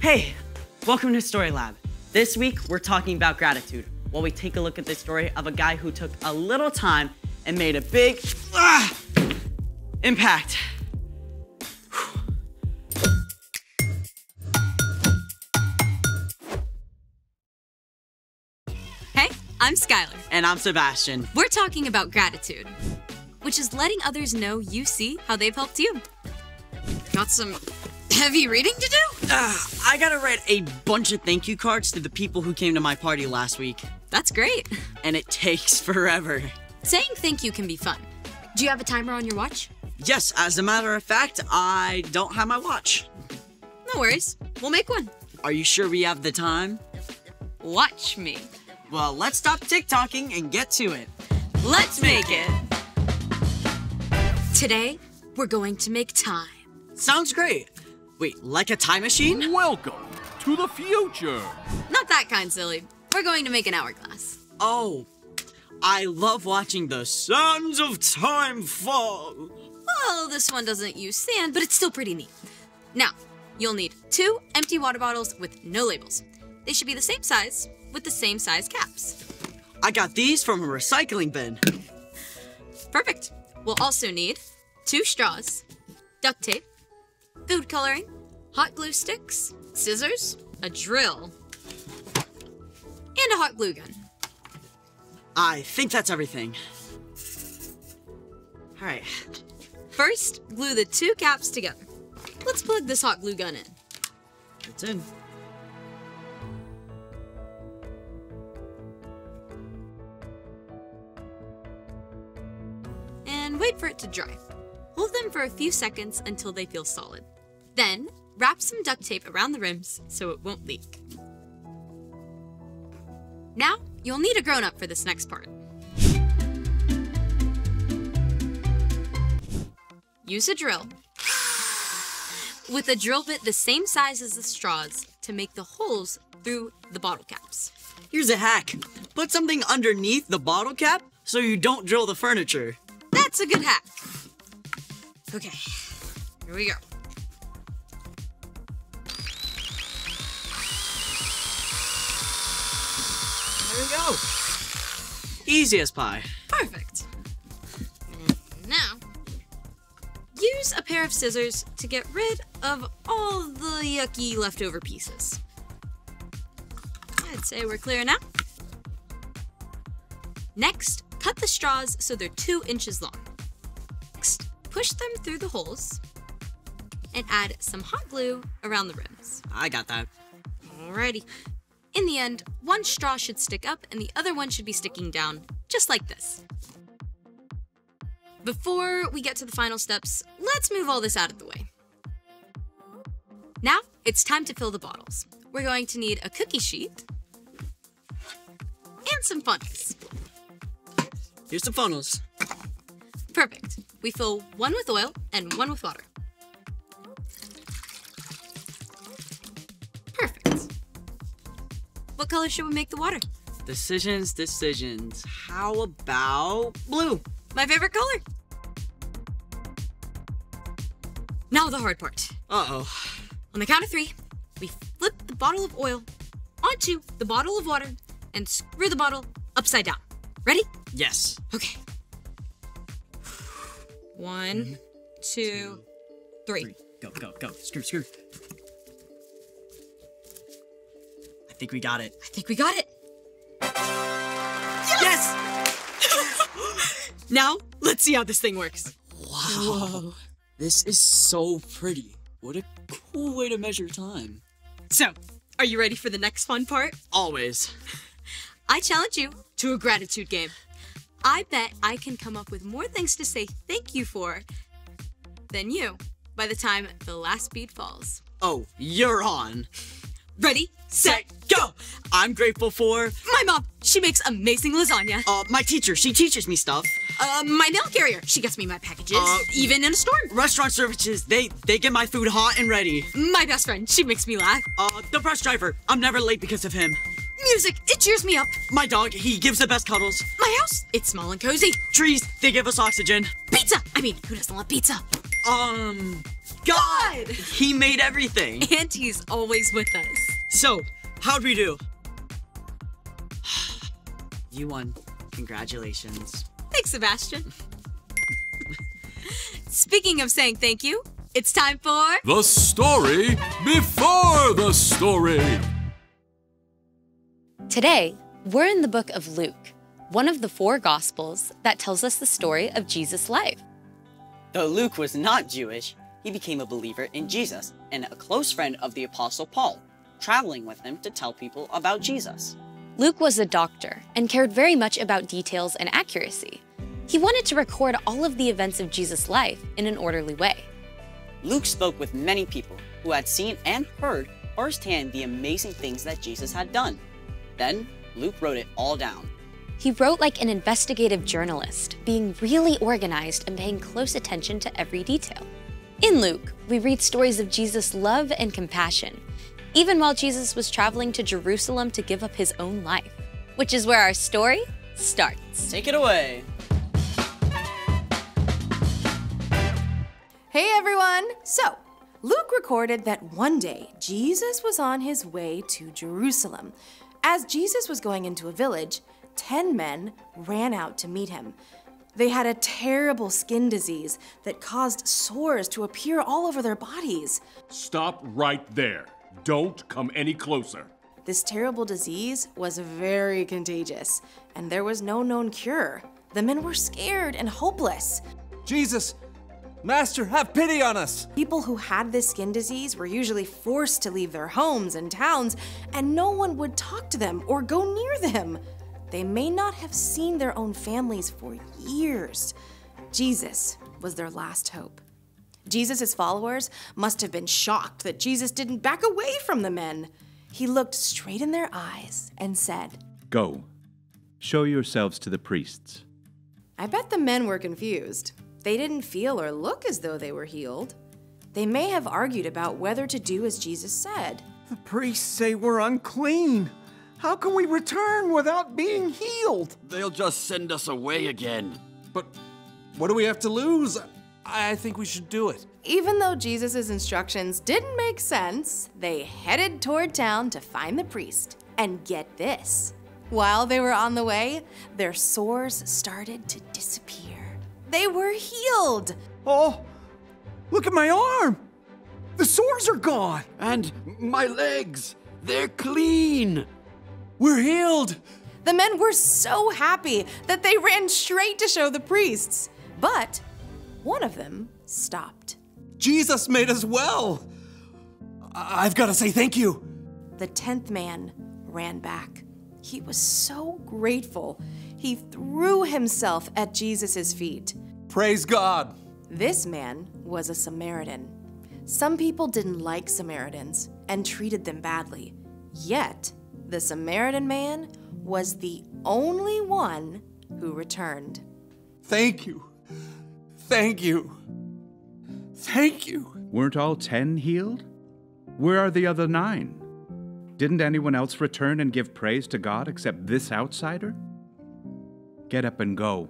Hey, welcome to StoryLab. This week, we're talking about gratitude, while we take a look at the story of a guy who took a little time and made a big impact. Hey, I'm Skylar. And I'm Sebastian. We're talking about gratitude, which is letting others know you see how they've helped you. Got some heavy reading to do? I gotta write a bunch of thank you cards to the people who came to my party last week. That's great. And it takes forever. Saying thank you can be fun. Do you have a timer on your watch? Yes, as a matter of fact, I don't have my watch. No worries. We'll make one. Are you sure we have the time? Watch me. Well, let's stop tick-tocking and get to it. Let's make it. Today, we're going to make time. Sounds great. Wait, like a time machine? Welcome to the future. Not that kind, silly. We're going to make an hourglass. Oh, I love watching the sands of time fall. Well, this one doesn't use sand, but it's still pretty neat. Now, you'll need 2 empty water bottles with no labels. They should be the same size, with the same size caps. I got these from a recycling bin. Perfect. We'll also need 2 straws, duct tape, food coloring, hot glue sticks, scissors, a drill, and a hot glue gun. I think that's everything. All right. First, glue the 2 caps together. Let's plug this hot glue gun in. It's in. And wait for it to dry. Hold them for a few seconds until they feel solid. Then, wrap some duct tape around the rims so it won't leak. Now, you'll need a grown-up for this next part. Use a drill with a drill bit the same size as the straws to make the holes through the bottle caps. Here's a hack. Put something underneath the bottle cap so you don't drill the furniture. That's a good hack. Okay, here we go. There we go. Easy as pie. Perfect. Now, use a pair of scissors to get rid of all the yucky leftover pieces. I'd say we're clear now. Next, cut the straws so they're 2 inches long. Next, push them through the holes and add some hot glue around the rims. I got that. Alrighty. In the end, one straw should stick up and the other one should be sticking down, just like this. Before we get to the final steps, let's move all this out of the way. Now, it's time to fill the bottles. We're going to need a cookie sheet and some funnels. Here's the funnels. Perfect. We fill one with oil and one with water. Perfect. What color should we make the water? Decisions. How about blue? My favorite color. Now the hard part. Uh-oh. On the count of 3, we flip the bottle of oil onto the bottle of water and screw the bottle upside down. Ready? Yes. Okay. 1, 2, 3. Go. Screw. I think we got it. I think we got it. Yes! Now, let's see how this thing works. Wow. Whoa. This is so pretty. What a cool way to measure time. So, are you ready for the next fun part? Always. I challenge you to a gratitude game. I bet I can come up with more things to say thank you for than you by the time the last bead falls. Oh, you're on. Ready, set, go! I'm grateful for... my mom. She makes amazing lasagna. My teacher. She teaches me stuff. My mail carrier. She gets me my packages, even in a storm. Restaurant services. They get my food hot and ready. My best friend. She makes me laugh. The bus driver. I'm never late because of him. Music. It cheers me up. My dog. He gives the best cuddles. My house. It's small and cozy. Trees. They give us oxygen. Pizza. I mean, who doesn't love pizza? God! He made everything. And he's always with us. So, how'd we do? You won. Congratulations. Thanks, Sebastian. Speaking of saying thank you, it's time for... The story before the story. Today, we're in the book of Luke, one of the 4 Gospels that tells us the story of Jesus' life. Though Luke was not Jewish, he became a believer in Jesus and a close friend of the Apostle Paul, traveling with him to tell people about Jesus. Luke was a doctor and cared very much about details and accuracy. He wanted to record all of the events of Jesus' life in an orderly way. Luke spoke with many people who had seen and heard firsthand the amazing things that Jesus had done. Then, Luke wrote it all down. He wrote like an investigative journalist, being really organized and paying close attention to every detail. In Luke, we read stories of Jesus' love and compassion, even while Jesus was traveling to Jerusalem to give up his own life, which is where our story starts. Take it away. Hey everyone! So, Luke recorded that one day Jesus was on his way to Jerusalem. As Jesus was going into a village, 10 men ran out to meet him. They had a terrible skin disease that caused sores to appear all over their bodies. Stop right there. Don't come any closer. This terrible disease was very contagious, and there was no known cure. The men were scared and hopeless. Jesus! Master, have pity on us! People who had this skin disease were usually forced to leave their homes and towns, and no one would talk to them or go near them. They may not have seen their own families for years. Jesus was their last hope. Jesus' followers must have been shocked that Jesus didn't back away from the men. He looked straight in their eyes and said, "Go, show yourselves to the priests." I bet the men were confused. They didn't feel or look as though they were healed. They may have argued about whether to do as Jesus said. The priests say we're unclean. How can we return without being healed? They'll just send us away again. But what do we have to lose? I think we should do it. Even though Jesus' instructions didn't make sense, they headed toward town to find the priest. And get this, while they were on the way, their sores started to disappear. They were healed. Oh, look at my arm. The sores are gone. And my legs, they're clean. We're healed. The men were so happy that they ran straight to show the priests. But one of them stopped. Jesus made us well. I've got to say thank you. The 10th man ran back. He was so grateful. He threw himself at Jesus' feet. Praise God. This man was a Samaritan. Some people didn't like Samaritans and treated them badly. Yet, the Samaritan man was the only one who returned. Thank you. Thank you. Thank you. Weren't all 10 healed? Where are the other 9? Didn't anyone else return and give praise to God except this outsider? Get up and go.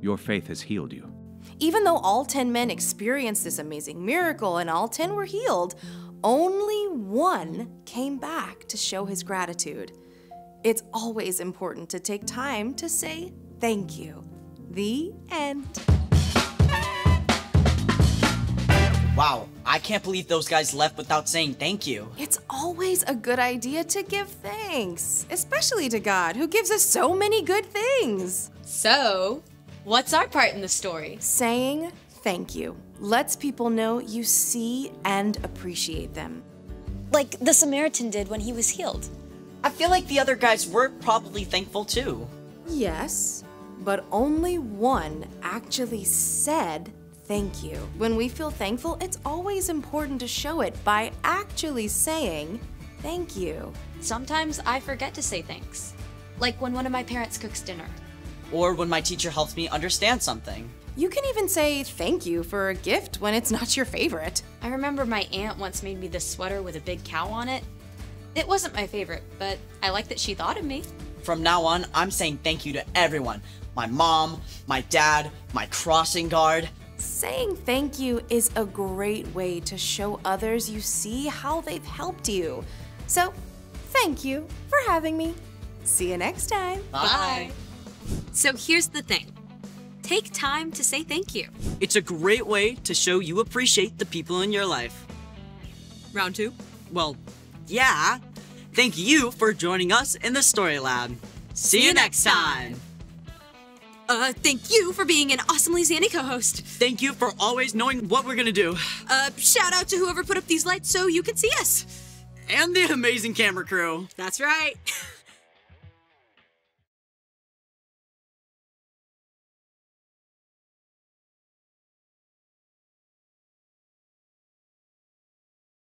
Your faith has healed you. Even though all 10 men experienced this amazing miracle and all 10 were healed, only one came back to show his gratitude. It's always important to take time to say thank you. The end. Wow, I can't believe those guys left without saying thank you. It's always a good idea to give thanks, especially to God, who gives us so many good things. So, what's our part in the story? Saying thank you lets people know you see and appreciate them. Like the Samaritan did when he was healed. I feel like the other guys were probably thankful too. Yes, but only one actually said thank you. When we feel thankful, it's always important to show it by actually saying thank you. Sometimes I forget to say thanks. Like when one of my parents cooks dinner. Or when my teacher helps me understand something. You can even say thank you for a gift when it's not your favorite. I remember my aunt once made me this sweater with a big cow on it. It wasn't my favorite, but I like that she thought of me. From now on, I'm saying thank you to everyone. My mom, my dad, my crossing guard. Saying thank you is a great way to show others you see how they've helped you. So, thank you for having me. See you next time. Bye. So here's the thing. Take time to say thank you. It's a great way to show you appreciate the people in your life. Round 2. Well, yeah. Thank you for joining us in the Story Lab. See you next time. Thank you for being an awesomely zany co-host. Thank you for always knowing what we're gonna do. Shout out to whoever put up these lights so you can see us. And the amazing camera crew. That's right.